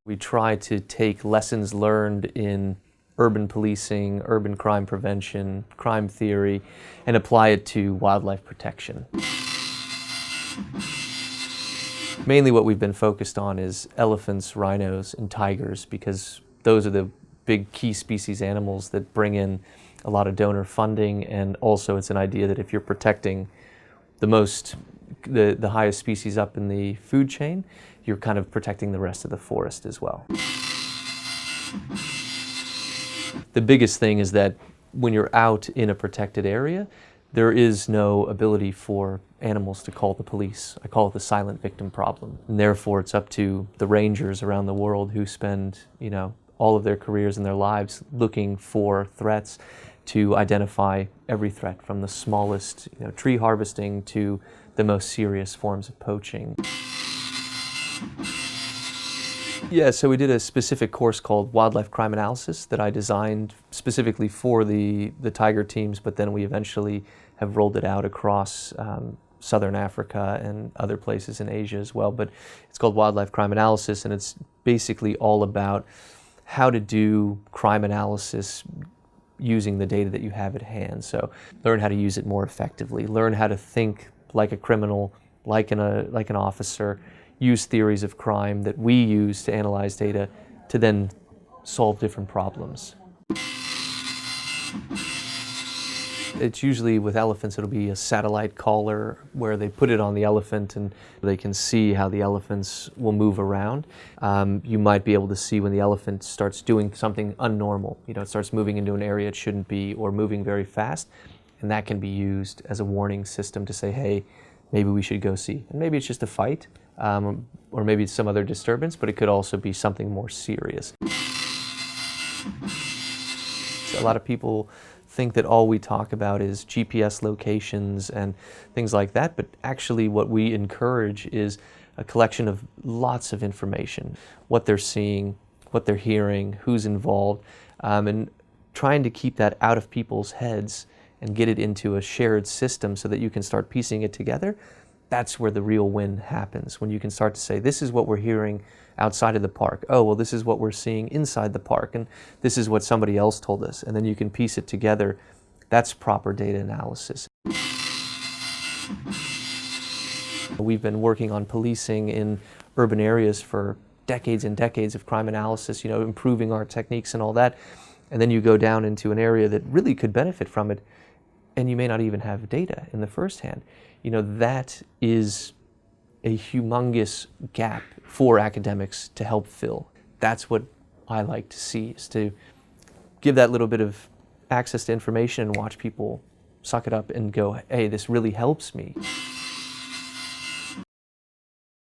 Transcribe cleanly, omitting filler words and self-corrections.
We try to take lessons learned in urban policing, urban crime prevention, crime theory, and apply it to wildlife protection. Mainly what we've been focused on is elephants, rhinos, and tigers, because those are the big key species animals that bring in a lot of donor funding, and also it's an idea that if you're protecting the highest species up in the food chain, you're kind of protecting the rest of the forest as well. The biggest thing is that when you're out in a protected area, there is no ability for animals to call the police. I call it the silent victim problem. And therefore, it's up to the rangers around the world who spend, all of their careers and their lives looking for threats to identify every threat, from the smallest, tree harvesting to the most serious forms of poaching. Yeah, so we did a specific course called Wildlife Crime Analysis that I designed specifically for the tiger teams, but then we eventually have rolled it out across Southern Africa and other places in Asia as well. But it's called Wildlife Crime Analysis, and it's basically all about how to do crime analysis using the data that you have at hand. So learn how to use it more effectively, learn how to think like a criminal, like an officer, use theories of crime that we use to analyze data to then solve different problems. It's usually with elephants, it'll be a satellite collar where they put it on the elephant and they can see how the elephants will move around. You might be able to see when the elephant starts doing something unnormal. It starts moving into an area it shouldn't be, or moving very fast. And that can be used as a warning system to say, hey, maybe we should go see. And maybe it's just a fight, or maybe it's some other disturbance, but it could also be something more serious. A lot of people think that all we talk about is GPS locations and things like that, but actually what we encourage is a collection of lots of information, what they're seeing, what they're hearing, who's involved, and trying to keep that out of people's heads and get it into a shared system so that you can start piecing it together. That's where the real win happens, when you can start to say, this is what we're hearing outside of the park. Oh, well, this is what we're seeing inside the park, and this is what somebody else told us. And then you can piece it together. That's proper data analysis. We've been working on policing in urban areas for decades and decades of crime analysis, improving our techniques and all that. And then you go down into an area that really could benefit from it, and you may not even have data in the first hand. That is a humongous gap for academics to help fill. That's what I like to see, is to give that little bit of access to information and watch people suck it up and go, hey, this really helps me.